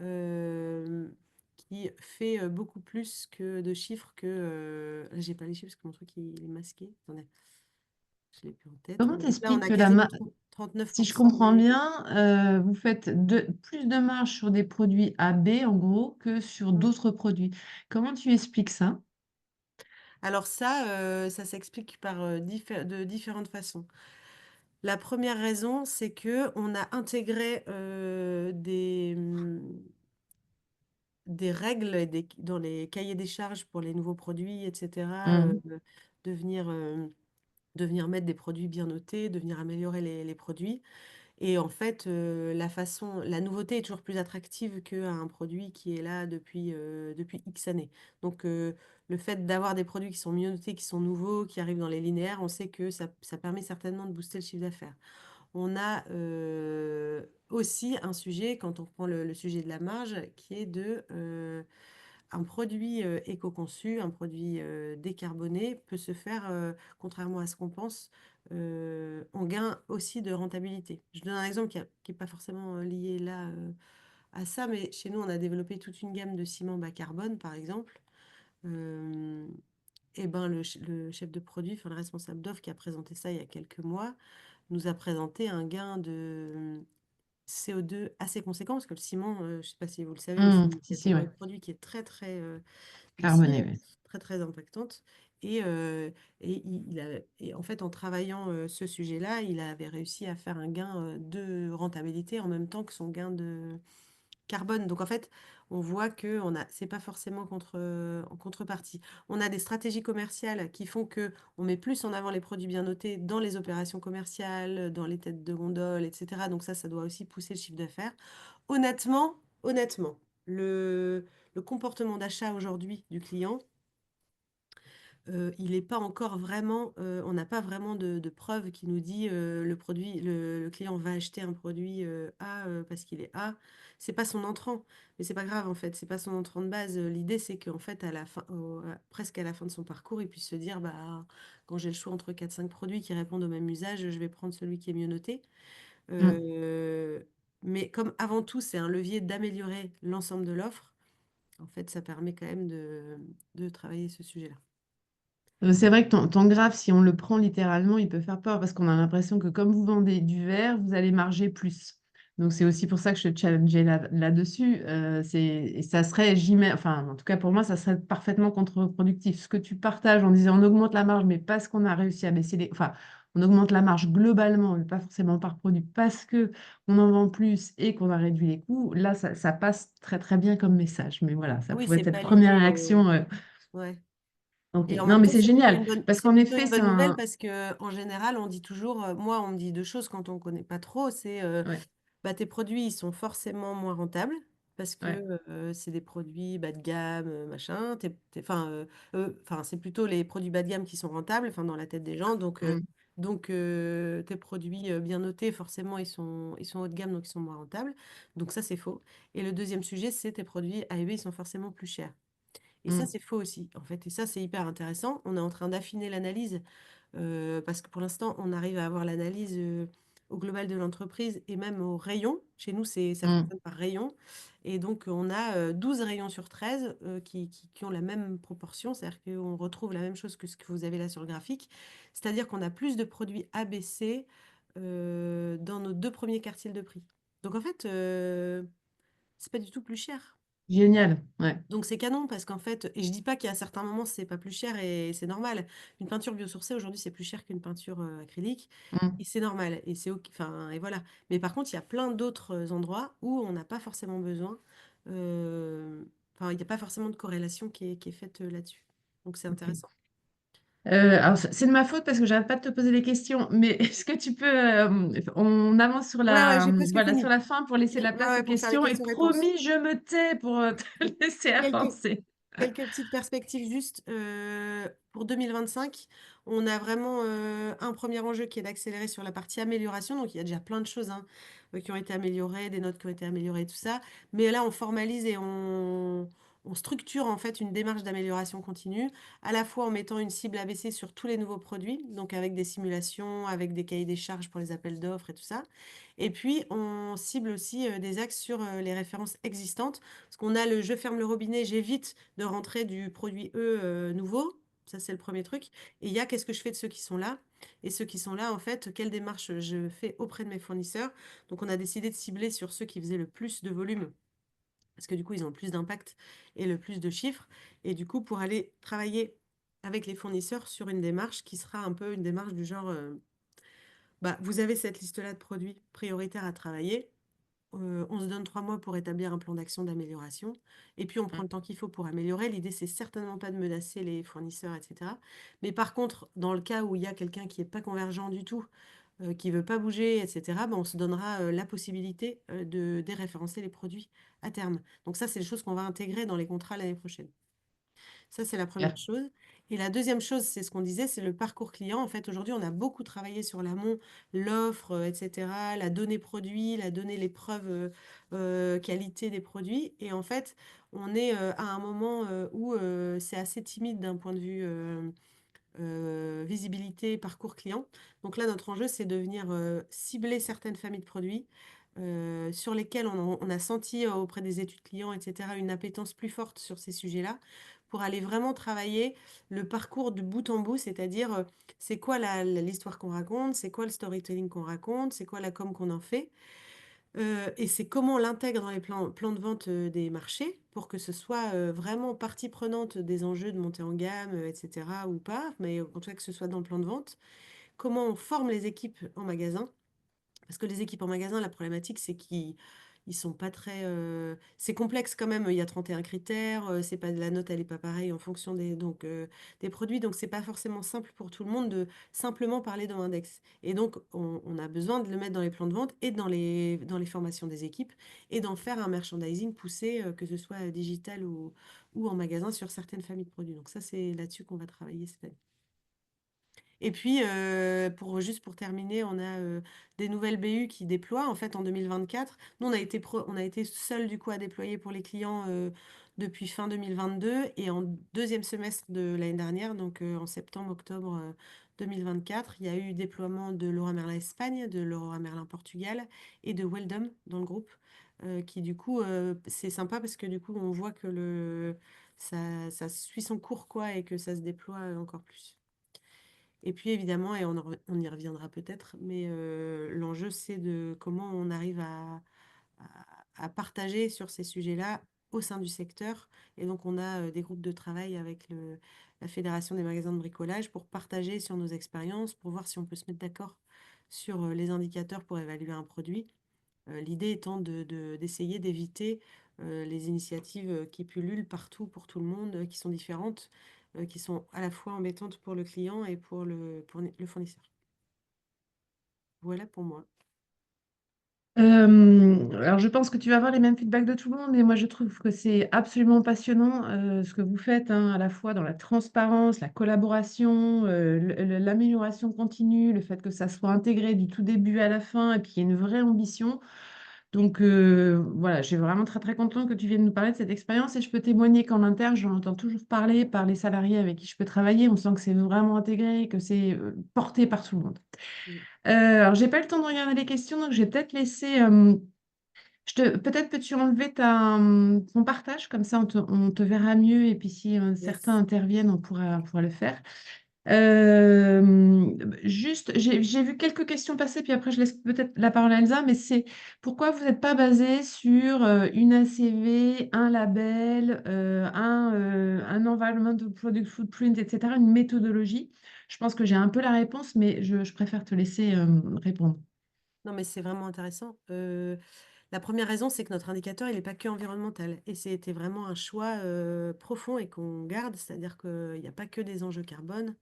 euh, qui fait beaucoup plus que de chiffres que... là, j'ai pas les chiffres parce que mon truc il est masqué. Attendez, je l'ai plus en tête. Comment Ouais, donc là, on t'expliques a que quasiment si je 39% comprends des... bien, vous faites plus de marge sur des produits A B en gros que sur Mm. d'autres produits. Comment tu expliques ça? Alors ça, ça s'explique par de différentes façons. La première raison, c'est que on a intégré des règles et dans les cahiers des charges pour les nouveaux produits, etc. Hmm. De venir, de venir mettre des produits bien notés, de venir améliorer les produits. Et en fait, la nouveauté est toujours plus attractive qu'un produit qui est là depuis X années. Donc, le fait d'avoir des produits qui sont mieux notés, qui sont nouveaux, qui arrivent dans les linéaires, on sait que ça permet certainement de booster le chiffre d'affaires. On a aussi un sujet, quand on prend le sujet de la marge, qui est un produit éco-conçu, un produit décarboné peut se faire, contrairement à ce qu'on pense, en gain aussi de rentabilité. Je donne un exemple qui est pas forcément lié là à ça, mais chez nous, on a développé toute une gamme de ciment bas carbone, par exemple. Euh, et ben, le chef de produit, enfin le responsable d'offre qui a présenté ça il y a quelques mois, nous a présenté un gain de CO2 assez conséquent, parce que le ciment, je ne sais pas si vous le savez, mais c'est Hmm, une si, si, catégorie ouais. de produits qui est très Carboné, utile, ouais. très très impactante. Et, et en fait, en travaillant ce sujet-là, il avait réussi à faire un gain de rentabilité en même temps que son gain de carbone. Donc en fait, on voit que c'est pas forcément en contrepartie. On a des stratégies commerciales qui font que on met plus en avant les produits bien notés dans les opérations commerciales, dans les têtes de gondole, etc. Donc ça doit aussi pousser le chiffre d'affaires. Honnêtement, le comportement d'achat aujourd'hui du client, il n'est pas encore vraiment, on n'a pas vraiment de preuve qui nous dit le client va acheter un produit A parce qu'il est A. C'est pas son entrant, mais c'est pas grave en fait, c'est pas son entrant de base. L'idée c'est qu'en fait à la fin, presque à la fin de son parcours, il puisse se dire bah quand j'ai le choix entre quatre cinq produits qui répondent au même usage, je vais prendre celui qui est mieux noté. Hmm. Euh, mais comme avant tout c'est un levier d'améliorer l'ensemble de l'offre, en fait ça permet quand même de travailler ce sujet-là. C'est vrai que ton graphe, si on le prend littéralement, il peut faire peur parce qu'on a l'impression que comme vous vendez du verre, vous allez marger plus. Donc c'est aussi pour ça que je te challengeais là-dessus. Et ça serait, enfin en tout cas pour moi, ça serait parfaitement contre-productif. Ce que tu partages en disant on augmente la marge, mais parce qu'on a réussi à baisser les... Enfin, on augmente la marge globalement, mais pas forcément par produit, parce que on en vend plus et qu'on a réduit les coûts. Là, ça passe très très bien comme message. Mais voilà, ça Oui, pouvait c'est être pas première lié. réaction. Ouais. Ok. Et en Non, même mais temps, c'est génial parce c'est qu'en plutôt effet, une c'est bonne nouvelle un. parce que en général, on dit toujours, moi, on me dit deux choses quand on connaît pas trop, c'est Ouais, bah, tes produits, ils sont forcément moins rentables parce ouais. que c'est des produits bas de gamme, machin. Enfin, c'est plutôt les produits bas de gamme qui sont rentables, enfin, dans la tête des gens. Mm, Tes produits bien notés, forcément, ils sont haut de gamme, donc ils sont moins rentables. Donc ça, c'est faux. Et le deuxième sujet, c'est tes produits A et B, ils sont forcément plus chers. Et ça, mm, c'est faux aussi, en fait. Et ça, c'est hyper intéressant. On est en train d'affiner l'analyse parce que pour l'instant, on arrive à avoir l'analyse au global de l'entreprise et même au rayon. Chez nous, ça mm. fonctionne par rayon. Et donc, on a 12 rayons sur 13 qui ont la même proportion, c'est-à-dire qu'on retrouve la même chose que ce que vous avez là sur le graphique. C'est-à-dire qu'on a plus de produits ABC dans nos deux premiers quartiles de prix. Donc, en fait, c'est pas du tout plus cher. Génial. Ouais. Donc c'est canon parce qu'en fait, et je dis pas qu'à certains moments c'est pas plus cher et c'est normal. Une peinture biosourcée aujourd'hui c'est plus cher qu'une peinture acrylique Mm. et c'est normal et c'est ok. Enfin et voilà. Mais par contre il y a plein d'autres endroits où on n'a pas forcément besoin. euh, Enfin il n'y a pas forcément de corrélation qui est faite là-dessus. Donc c'est Ok. intéressant. Alors, c'est de ma faute parce que j'arrête pas de te poser des questions, mais est-ce que tu peux, on avance sur Ouais, la, j'ai presque voilà, sur fini. la fin pour laisser de la Ouais, place aux ouais, pour faire les questions et questions-réponses. promis, je me tais pour te laisser Quelques, avancer. Quelques petites perspectives juste pour 2025. On a vraiment un premier enjeu qui est d'accélérer sur la partie amélioration. Donc, il y a déjà plein de choses hein, qui ont été améliorées, des notes qui ont été améliorées, tout ça. Mais là, on formalise et on structure en fait une démarche d'amélioration continue, à la fois en mettant une cible ABC sur tous les nouveaux produits, donc avec des simulations, avec des cahiers des charges pour les appels d'offres et tout ça. Et puis, on cible aussi des axes sur les références existantes. Parce qu'on a le je ferme le robinet, j'évite de rentrer du produit E nouveau. Ça, c'est le premier truc. Et il y a qu'est-ce que je fais de ceux qui sont là. Et ceux qui sont là, en fait, quelle démarche je fais auprès de mes fournisseurs. Donc, on a décidé de cibler sur ceux qui faisaient le plus de volume. Parce que du coup, ils ont le plus d'impact et le plus de chiffres. Et du coup, pour aller travailler avec les fournisseurs sur une démarche qui sera un peu une démarche du genre, bah, vous avez cette liste-là de produits prioritaires à travailler. On se donne 3 mois pour établir un plan d'action d'amélioration. Et puis, on prend le temps qu'il faut pour améliorer. L'idée, c'est certainement pas de menacer les fournisseurs, etc. Mais par contre, dans le cas où il y a quelqu'un qui n'est pas convergent du tout, qui veut pas bouger, etc., ben, on se donnera la possibilité de déréférencer les produits à terme. Donc ça, c'est des choses qu'on va intégrer dans les contrats l'année prochaine. Ça, c'est la première Super. chose. Et la deuxième chose, c'est ce qu'on disait, c'est le parcours client. En fait, aujourd'hui, on a beaucoup travaillé sur l'amont, l'offre, etc., la donnée produit, la donnée, les preuves qualité des produits. Et en fait, on est à un moment où c'est assez timide d'un point de vue visibilité, parcours client. Donc là, notre enjeu, c'est de venir cibler certaines familles de produits sur lesquels on a senti auprès des études clients, etc., une appétence plus forte sur ces sujets-là, pour aller vraiment travailler le parcours de bout en bout, c'est-à-dire c'est quoi l'histoire qu'on raconte, c'est quoi le storytelling qu'on raconte, c'est quoi la com qu'on en fait, et c'est comment on l'intègre dans les plans de vente des marchés pour que ce soit vraiment partie prenante des enjeux de montée en gamme, etc., ou pas, mais en tout cas que ce soit dans le plan de vente. Comment on forme les équipes en magasin parce que les équipes en magasin, la problématique, c'est qu'ils ils sont pas très. C'est complexe quand même. Il y a 31 critères. C'est pas la note, elle est pas pareille en fonction des produits. Donc c'est pas forcément simple pour tout le monde de simplement parler d'un index. Et donc on a besoin de le mettre dans les plans de vente et dans les formations des équipes et d'en faire un merchandising poussé, que ce soit digital ou en magasin sur certaines familles de produits. Donc ça, c'est là-dessus qu'on va travailler cette année. Et puis, juste pour terminer, on a des nouvelles BU qui déploient en fait en 2024. Nous, on a été seuls du coup à déployer pour les clients depuis fin 2022 et en deuxième semestre de l'année dernière, donc en septembre-octobre 2024, il y a eu déploiement de Leroy Merlin Espagne, de Leroy Merlin Portugal et de Weldom dans le groupe, qui du coup, c'est sympa parce que du coup, on voit que ça suit son cours quoi et que ça se déploie encore plus. Et puis évidemment, et on y reviendra peut-être, mais l'enjeu c'est de comment on arrive à partager sur ces sujets-là au sein du secteur. Et donc on a des groupes de travail avec la Fédération des magasins de bricolage pour partager sur nos expériences, pour voir si on peut se mettre d'accord sur les indicateurs pour évaluer un produit. L'idée étant d'essayer d'éviter les initiatives qui pullulent partout pour tout le monde, qui sont différentes, qui sont à la fois embêtantes pour le client et pour le fournisseur. Voilà pour moi. Alors, je pense que tu vas avoir les mêmes feedbacks de tout le monde, mais moi, je trouve que c'est absolument passionnant ce que vous faites, hein, à la fois dans la transparence, la collaboration, l'amélioration continue, le fait que ça soit intégré du tout début à la fin et puis qu'il y ait une vraie ambition. Donc, voilà, je suis vraiment très, très contente que tu viennes nous parler de cette expérience et je peux témoigner qu'en interne, j'en entends toujours parler par les salariés avec qui je peux travailler. On sent que c'est vraiment intégré, que c'est porté par tout le monde. Mm. Alors, j'ai pas eu le temps de regarder les questions, donc je vais peut-être laisser. Peut-être peux-tu enlever ton partage, comme ça on te verra mieux, et puis si certains Yes. interviennent, on pourra le faire. Euh, Juste, j'ai vu quelques questions passer, puis après je laisse peut-être la parole à Elsa, mais c'est pourquoi vous n'êtes pas basé sur une ACV, un label, un Environmental Product Footprint, etc., une méthodologie? Je pense que j'ai un peu la réponse, mais je préfère te laisser répondre. Non, mais c'est vraiment intéressant. La première raison, c'est que notre indicateur, il n'est pas que environnemental. Et c'était vraiment un choix profond et qu'on garde, c'est-à-dire qu'il n'y a pas que des enjeux carbone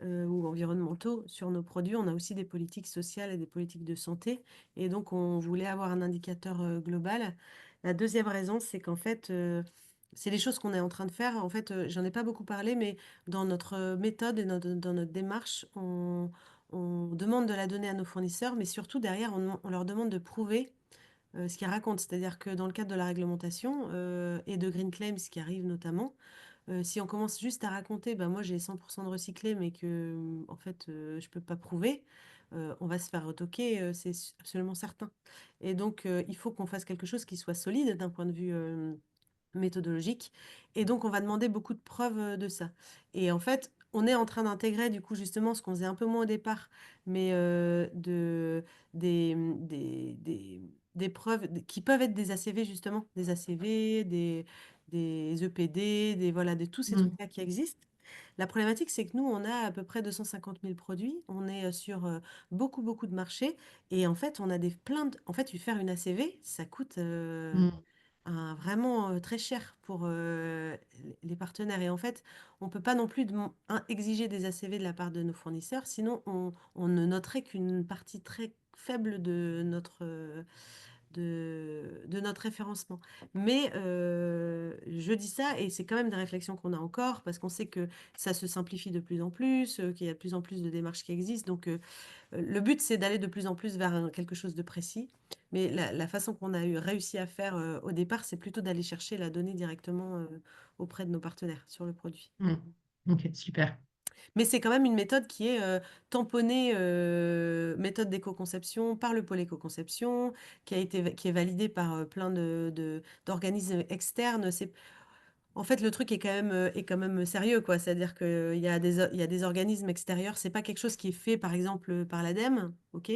ou environnementaux sur nos produits. On a aussi des politiques sociales et des politiques de santé. Et donc, on voulait avoir un indicateur global. La deuxième raison, c'est qu'en fait, c'est les choses qu'on est en train de faire. En fait, j'en ai pas beaucoup parlé, mais dans notre méthode et dans notre démarche, on demande de la donner à nos fournisseurs, mais surtout derrière, on leur demande de prouver ce qu'ils racontent. C'est-à-dire que dans le cadre de la réglementation et de Green Claims, ce qui arrive notamment, si on commence juste à raconter, bah, moi j'ai 100% de recyclé, mais que en fait je peux pas prouver, on va se faire retoquer, absolument certain. Et donc il faut qu'on fasse quelque chose qui soit solide d'un point de vue méthodologique. Et donc, on va demander beaucoup de preuves de ça. Et en fait, on est en train d'intégrer, du coup, justement, ce qu'on faisait un peu moins au départ, mais des preuves qui peuvent être des ACV, justement, des ACV, des EPD, voilà, de tous ces Mm. trucs-là qui existent. La problématique, c'est que nous, on a à peu près 250 000 produits, on est sur beaucoup, beaucoup de marchés, et en fait, on a en fait, faire une ACV, ça coûte Mm. vraiment, très cher pour, les partenaires et en fait, on peut pas non plus exiger des ACV de la part de nos fournisseurs, sinon on ne noterait qu'une partie très faible de notre référencement. Mais je dis ça et c'est quand même des réflexions qu'on a encore parce qu'on sait que ça se simplifie de plus en plus, qu'il y a de plus en plus de démarches qui existent donc le but, c'est d'aller de plus en plus vers quelque chose de précis. Mais la façon qu'on a réussi à faire au départ, c'est plutôt d'aller chercher la donnée directement auprès de nos partenaires sur le produit. Mm. Ok, super. Mais c'est quand même une méthode qui est tamponnée, méthode d'éco-conception par le pôle éco-conception, qui est validée par plein d'organismes externes. En fait, le truc est quand même sérieux, quoi. C'est-à-dire il y a des organismes extérieurs. C'est pas quelque chose qui est fait, par exemple, par l'ADEME, ok?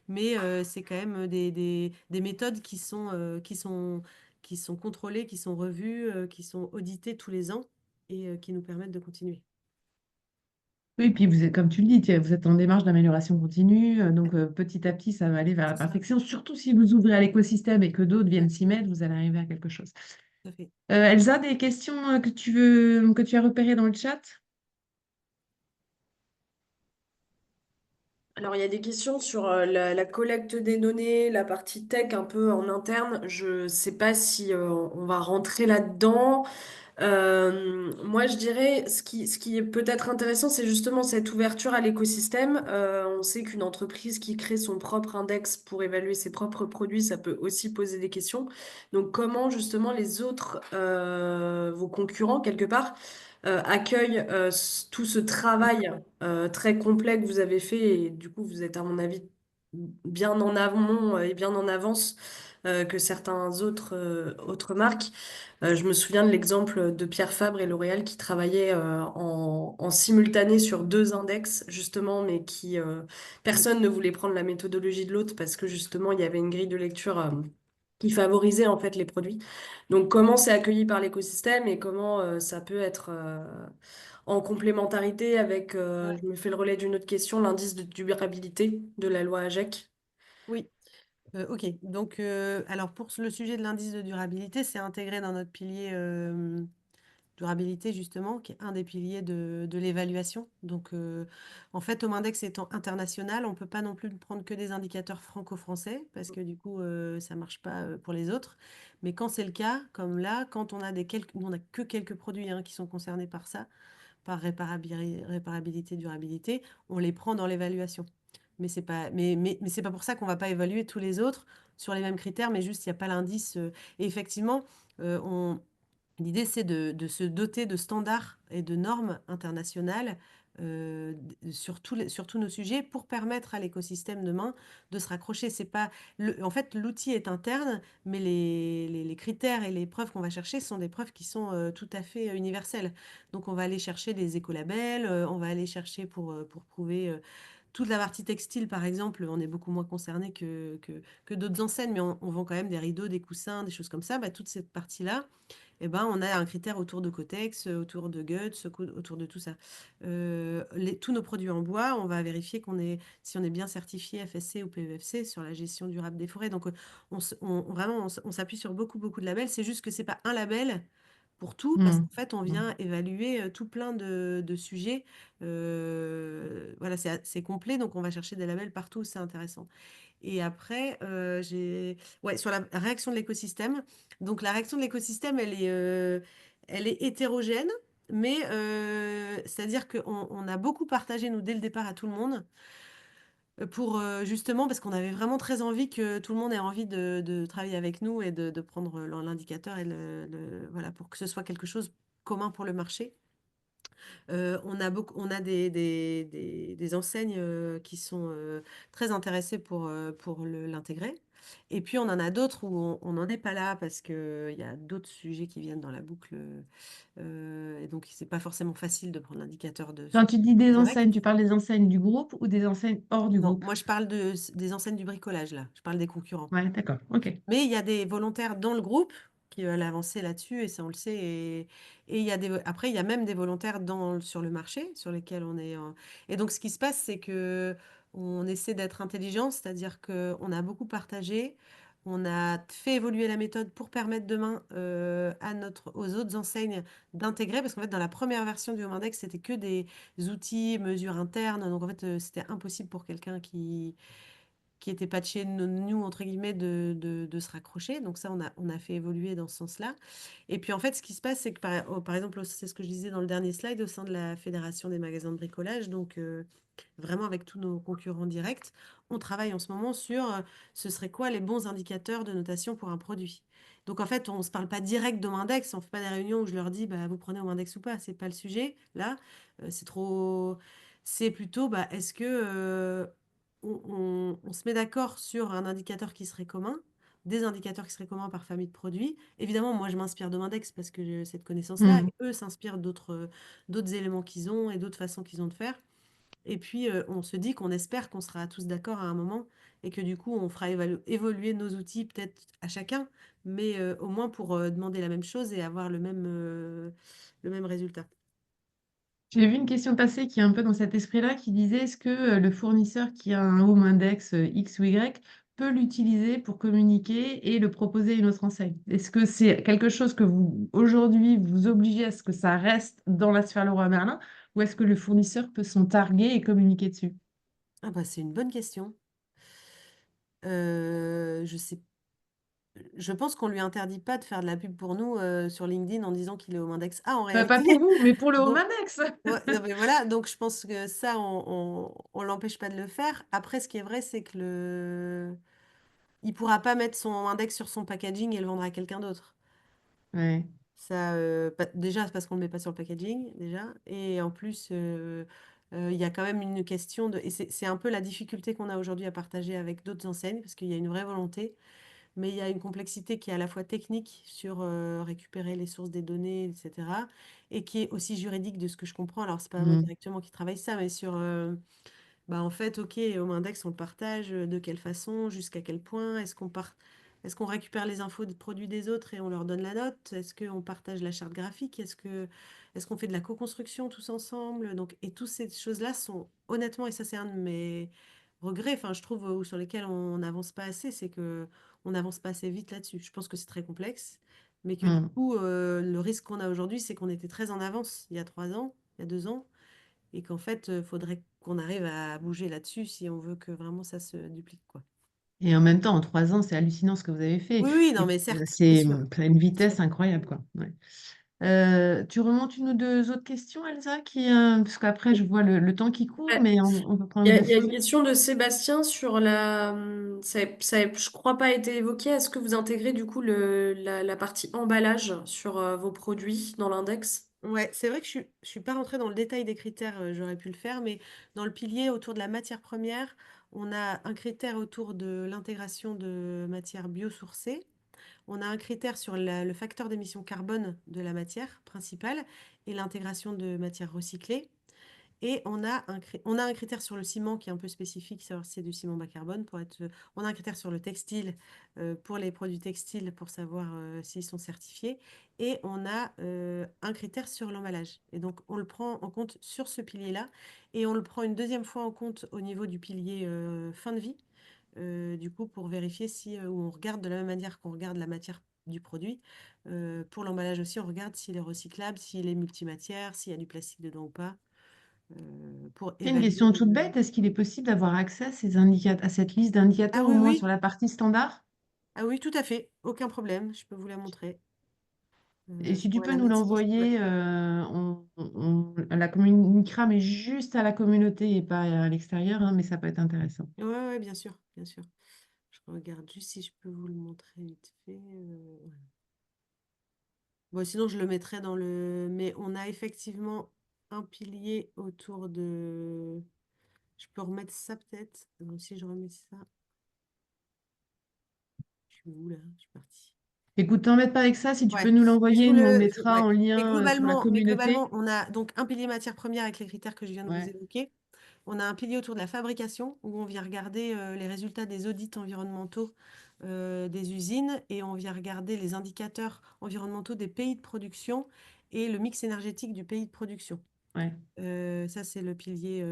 Mais c'est quand même des méthodes qui sont contrôlées, qui sont revues, qui sont auditées tous les ans et qui nous permettent de continuer. Oui, puis vous êtes, comme tu le dis, vous êtes en démarche d'amélioration continue, donc petit à petit, ça va aller vers la C'est ça, perfection. Surtout si vous ouvrez à l'écosystème et que d'autres viennent s'y mettre, vous allez arriver à quelque chose. tout à fait. Elsa, des questions que tu as repérées dans le chat? Alors, il y a des questions sur la collecte des données, la partie tech un peu en interne. Je sais pas si on va rentrer là-dedans. Moi, je dirais, ce qui est peut-être intéressant, c'est justement cette ouverture à l'écosystème. On sait qu'une entreprise qui crée son propre index pour évaluer ses propres produits, ça peut aussi poser des questions. Donc, comment justement les autres, vos concurrents, quelque part, accueillent tout ce travail très complet que vous avez fait et du coup, vous êtes, à mon avis, bien en amont et bien en avance que certains autres marques. Je me souviens de l'exemple de Pierre Fabre et L'Oréal qui travaillaient en simultané sur deux index, justement, mais qui personne ne voulait prendre la méthodologie de l'autre parce que justement, il y avait une grille de lecture qui favorisait en fait les produits. Donc, comment c'est accueilli par l'écosystème et comment ça peut être en complémentarité avec, Ouais. je me fais le relais d'une autre question, l'indice de durabilité de la loi AGEC. Oui. Ok. Donc, alors pour le sujet de l'indice de durabilité, c'est intégré dans notre pilier durabilité, justement, qui est un des piliers de l'évaluation. Donc, en fait, Omindex étant international, on ne peut pas non plus prendre que des indicateurs franco-français, parce que du coup, ça ne marche pas pour les autres. Mais quand c'est le cas, comme là, quand on a nous, on n'a que quelques produits hein, qui sont concernés par ça, par réparabilité, durabilité, on les prend dans l'évaluation. Mais c'est pas pour ça qu'on va pas évaluer tous les autres sur les mêmes critères, mais juste il n'y a pas l'indice. Et effectivement, on, l'idée, c'est de se doter de standards et de normes internationales sur tous nos sujets pour permettre à l'écosystème demain de se raccrocher. C'est pas en fait, l'outil est interne, mais les critères et les preuves qu'on va chercher sont des preuves qui sont tout à fait universelles. Donc, on va aller chercher des écolabels, on va aller chercher pour prouver toute la partie textile, par exemple, on est beaucoup moins concerné que d'autres enseignes, mais on vend quand même des rideaux, des coussins, des choses comme ça. Bah, toute cette partie-là, eh ben, on a un critère autour de Cotex, autour de Guts, autour de tout ça. Tous nos produits en bois, on va vérifier si on est bien certifié FSC ou PEFC sur la gestion durable des forêts. Donc, vraiment, on s'appuie sur beaucoup, beaucoup de labels. C'est juste que c'est pas un label pour tout, parce Mm. qu'en fait, on Mm. vient évaluer tout plein de sujets. Voilà, c'est complet, donc on va chercher des labels partout, c'est intéressant. Et après, ouais, sur la réaction de l'écosystème. Donc, la réaction de l'écosystème, elle est. elle est hétérogène, mais c'est-à-dire qu'on a beaucoup partagé, nous, dès le départ à tout le monde, pour justement, parce qu'on avait vraiment très envie que tout le monde ait envie de travailler avec nous et de prendre l'indicateur et voilà, pour que ce soit quelque chose commun pour le marché. On a des enseignes qui sont très intéressées pour l'intégrer. Et puis, on en a d'autres où on n'en est pas là parce qu'il y a d'autres sujets qui viennent dans la boucle. Et donc, c'est pas forcément facile de prendre l'indicateur Quand tu dis des direct. enseignes, tu parles des enseignes du groupe ou des enseignes hors du Non, groupe? moi, je parle des enseignes du bricolage, là. Je parle des concurrents. Ouais, d'accord, ok. Mais il y a des volontaires dans le groupe qui veulent avancer là-dessus, et ça, on le sait. Et après, il y a même des volontaires sur le marché sur lesquels on est. Et donc, ce qui se passe, c'est que on essaie d'être intelligent, c'est-à-dire qu'on a beaucoup partagé. On a fait évoluer la méthode pour permettre demain aux autres enseignes d'intégrer, parce qu'en fait, dans la première version du Home Index, c'était que des outils, mesures internes. Donc, en fait, c'était impossible pour quelqu'un qui était patché nous, entre guillemets, de se raccrocher. Donc ça, on a fait évoluer dans ce sens-là. Et puis en fait, ce qui se passe, c'est que par exemple, c'est ce que je disais dans le dernier slide, au sein de la Fédération des magasins de bricolage, donc vraiment avec tous nos concurrents directs, on travaille en ce moment sur ce serait quoi les bons indicateurs de notation pour un produit. Donc en fait, on ne se parle pas direct de Windex, on ne fait pas des réunions où je leur dis bah, vous prenez au Windex ou pas, c'est pas le sujet là, c'est trop. C'est plutôt bah, est-ce que on se met d'accord sur un indicateur qui serait commun, des indicateurs qui seraient communs par famille de produits. Évidemment, moi, je m'inspire de Windex parce que j'ai cette connaissance-là, Hmm. et eux s'inspirent d'autres éléments qu'ils ont et d'autres façons qu'ils ont de faire. Et puis, on se dit qu'on espère qu'on sera tous d'accord à un moment et que du coup, on fera évoluer nos outils peut-être à chacun, mais au moins pour demander la même chose et avoir le même résultat. J'ai vu une question passer qui est un peu dans cet esprit-là, qui disait est-ce que le fournisseur qui a un home index X ou Y peut l'utiliser pour communiquer et le proposer à une autre enseigne? Est-ce que c'est quelque chose que vous, aujourd'hui, vous obligez à ce que ça reste dans la sphère Leroy Merlin ou est-ce que le fournisseur peut s'en targuer et communiquer dessus? Ah bah, c'est une bonne question. Je sais Je pense qu'on lui interdit pas de faire de la pub pour nous sur LinkedIn en disant qu'il est au Index A en Pas réalité. pour vous, mais pour le home Donc, index. ouais, non, mais voilà, donc je pense que ça, on l'empêche pas de le faire. Après, ce qui est vrai, c'est que il pourra pas mettre son index sur son packaging et le vendre à quelqu'un d'autre. Ouais. Ça, déjà, c'est parce qu'on ne le met pas sur le packaging, déjà. Et en plus, il y a quand même une question de. Et c'est un peu la difficulté qu'on a aujourd'hui à partager avec d'autres enseignes, parce qu'il y a une vraie volonté. Mais il y a une complexité qui est à la fois technique sur récupérer les sources des données, etc. Et qui est aussi juridique de ce que je comprends. Alors, c'est pas moi Hmm. directement qui travaille ça, mais sur, bah, en fait, ok, au Index, on le partage, de quelle façon, jusqu'à quel point, est-ce qu'on récupère les infos des produits des autres et on leur donne la note? Est-ce qu'on partage la charte graphique? Est-ce qu'on fait de la co-construction tous ensemble? Donc, et toutes ces choses-là sont, honnêtement, et ça c'est un de mes regrets, enfin, je trouve, ou sur lesquels on n'avance pas assez, c'est que on n'avance pas assez vite là-dessus. Je pense que c'est très complexe, mais que du Hmm. coup, le risque qu'on a aujourd'hui, c'est qu'on était très en avance il y a 3 ans, il y a 2 ans, et qu'en fait, il faudrait qu'on arrive à bouger là-dessus si on veut que vraiment ça se duplique, quoi. Et en même temps, en 3 ans, c'est hallucinant ce que vous avez fait. Oui, oui, non, Et mais certes, c'est c'est sûr, à une c'est sûr. vitesse incroyable, quoi. Ouais. Tu remontes une ou deux autres questions, Elsa, parce qu'après, je vois le temps qui court, Ouais. mais on peut prendre Il y une a, de il y a une folie. question de Sébastien sur ça, je crois pas été évoqué. Est-ce que vous intégrez du coup la partie emballage sur vos produits dans l'index? Ouais, c'est vrai que je suis pas rentrée dans le détail des critères, j'aurais pu le faire, mais dans le pilier autour de la matière première, on a un critère autour de l'intégration de matières biosourcées. On a un critère sur le facteur d'émission carbone de la matière principale et l'intégration de matières recyclées. Et on a un critère sur le ciment qui est un peu spécifique, savoir si c'est du ciment bas carbone. On a un critère sur le textile, pour les produits textiles, pour savoir s'ils sont certifiés. Et on a un critère sur l'emballage. Et donc, on le prend en compte sur ce pilier-là. Et on le prend une deuxième fois en compte au niveau du pilier fin de vie, du coup, pour vérifier si, où on regarde de la même manière qu'on regarde la matière du produit. Pour l'emballage aussi, on regarde s'il est recyclable, s'il est multimatière, s'il y a du plastique dedans ou pas, pour Une question évaluer. toute bête, est-ce qu'il est possible d'avoir accès à à cette liste Ah d'indicateurs, au oui, moins oui, sur la partie standard? ah oui, tout à fait, aucun problème, je peux vous la montrer. Et si tu pour peux la nous notification. Ouais. l'envoyer, on la communiquera, mais juste à la communauté et pas à l'extérieur, hein, mais ça peut être intéressant. Ouais, ouais, bien sûr, bien sûr. Je regarde juste si je peux vous le montrer vite fait. Ouais. Bon, sinon, je le mettrai dans le. Mais on a effectivement un pilier autour de. Je peux remettre ça peut-être. Donc, si je remets ça. Je suis où là? Je suis partie. Écoute, t'embête pas avec ça, si tu peux Ouais, nous mais l'envoyer, nous on le mettra ouais. en lien sur la Mais communauté. globalement, on a donc un pilier matière première avec les critères que je viens de vous Ouais, évoquer. On a un pilier autour de la fabrication où on vient regarder les résultats des audits environnementaux des usines et on vient regarder les indicateurs environnementaux des pays de production et le mix énergétique du pays de production. ouais. Ça, c'est le pilier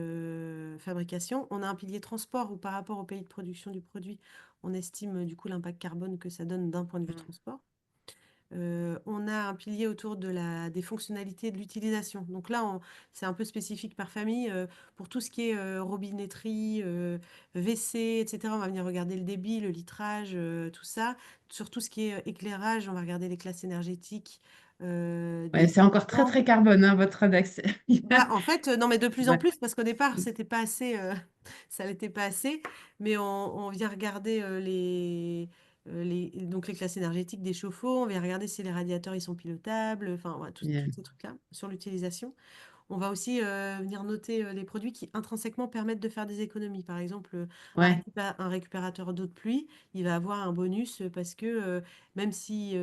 fabrication. On a un pilier transport où par rapport au pays de production du produit, on estime du coup l'impact carbone que ça donne d'un point de vue Mm. transport. On a un pilier autour des fonctionnalités de l'utilisation. Donc là, c'est un peu spécifique par famille. Pour tout ce qui est robinetterie, WC, etc., on va venir regarder le débit, le litrage, tout ça. Sur tout ce qui est éclairage, on va regarder les classes énergétiques Ouais, des c'est encore très équipements. très carbone, hein, votre index. Bah, en fait, non, mais de plus en Ouais. plus, parce qu'au départ, c'était pas assez, ça n'était pas assez, mais on vient regarder donc les classes énergétiques des chauffe-eau, on vient regarder si les radiateurs ils sont pilotables, enfin, voilà, tous Yeah. ces trucs-là sur l'utilisation. On va aussi venir noter les produits qui intrinsèquement permettent de faire des économies. Par exemple, Ouais, un récupérateur d'eau de pluie, il va avoir un bonus parce que même si il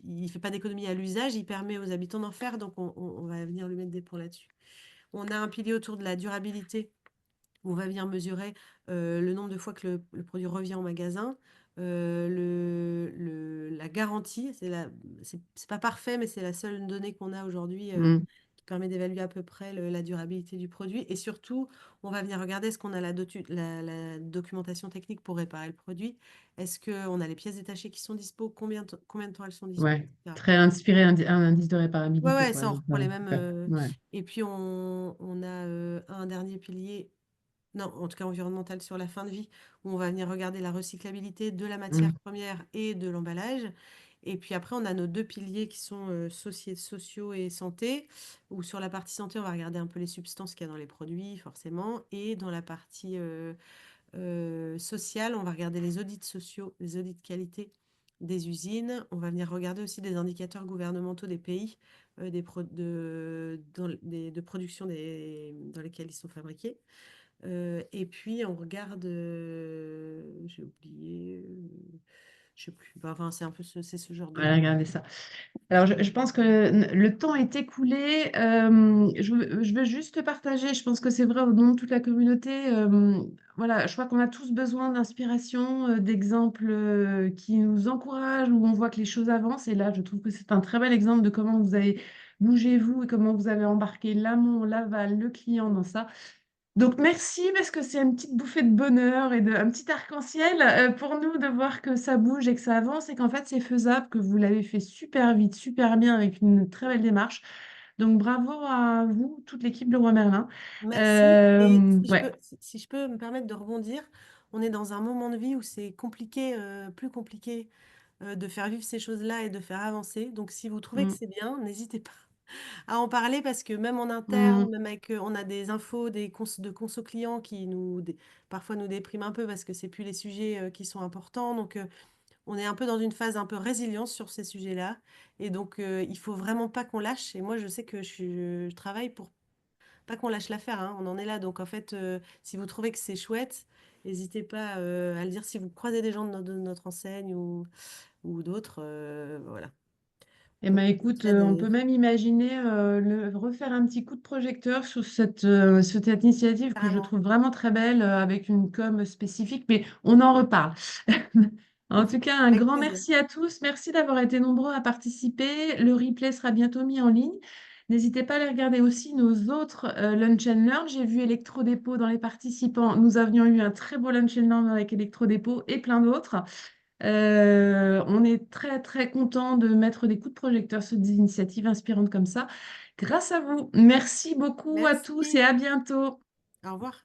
ne fait pas d'économie à l'usage, il permet aux habitants d'en faire. Donc, on va venir lui mettre des points là-dessus. On a un pilier autour de la durabilité où on va venir mesurer le nombre de fois que le produit revient au magasin. La garantie, c'est pas parfait, mais c'est la seule donnée qu'on a aujourd'hui mm, qui permet d'évaluer à peu près la durabilité du produit. Et surtout, on va venir regarder est-ce qu'on a la documentation technique pour réparer le produit. Est-ce qu'on a les pièces détachées qui sont dispo, combien de temps elles sont dispo, ouais. etc. Très inspiré, un indice de Ouais, réparabilité, ouais, quoi. ça, on Donc, reprend les mêmes. super. Ouais. Et puis, on a un dernier pilier, non, en tout cas environnemental sur la fin de vie, où on va venir regarder la recyclabilité de la matière Mm, première et de l'emballage. Et puis après, on a nos deux piliers qui sont sociaux et santé, où sur la partie santé, on va regarder un peu les substances qu'il y a dans les produits, forcément. Et dans la partie sociale, on va regarder les audits sociaux, les audits de qualité des usines. On va venir regarder aussi des indicateurs gouvernementaux des pays de production dans lesquels ils sont fabriqués. Et puis, on regarde, j'ai oublié, je sais plus. Bah, enfin, c'est un peu c'est ce genre de. voilà, regardez ça. Alors, je pense que le temps est écoulé. Je veux juste partager, je pense que c'est vrai au nom de toute la communauté. Voilà, je crois qu'on a tous besoin d'inspiration, d'exemples qui nous encouragent, où on voit que les choses avancent. Et là, je trouve que c'est un très bel exemple de comment vous avez bougé, vous, et comment vous avez embarqué l'amont, l'aval, le client dans ça. Donc merci parce que c'est une petite bouffée de bonheur et un petit arc-en-ciel pour nous de voir que ça bouge et que ça avance et qu'en fait c'est faisable, que vous l'avez fait super vite, super bien avec une très belle démarche. Donc bravo à vous, toute l'équipe de Roi Merlin. Merci. Et Ouais. si je peux me permettre de rebondir, on est dans un moment de vie où c'est compliqué, plus compliqué de faire vivre ces choses-là et de faire avancer. Donc, si vous trouvez que Mm, c'est bien, n'hésitez pas à en parler parce que même en interne, mm. même avec, on a des infos de conso clients qui parfois nous dépriment un peu parce que c'est plus les sujets qui sont importants. Donc, on est un peu dans une phase un peu résilience sur ces sujets-là. Et donc, il faut vraiment pas qu'on lâche. Et moi, je sais que je travaille pour pas qu'on lâche l'affaire, hein. On en est là. Donc, en fait, si vous trouvez que c'est chouette, n'hésitez pas à le dire si vous croisez des gens de notre enseigne ou d'autres. Voilà. Eh ben, On écoute, s'aide, on peut même imaginer refaire un petit coup de projecteur sur cette initiative que je carrément. trouve vraiment très belle avec une com spécifique, mais on en reparle. En tout cas, un Avec grand plaisir. merci à tous. Merci d'avoir été nombreux à participer. Le replay sera bientôt mis en ligne. N'hésitez pas à aller regarder aussi nos autres Lunch and Learn. J'ai vu Electrodépôt dans les participants. Nous avions eu un très beau Lunch and Learn avec Electrodépôt et plein d'autres. On est très très content de mettre des coups de projecteur sur des initiatives inspirantes comme ça. Grâce à vous. Merci beaucoup à tous et Merci. à bientôt. Au revoir.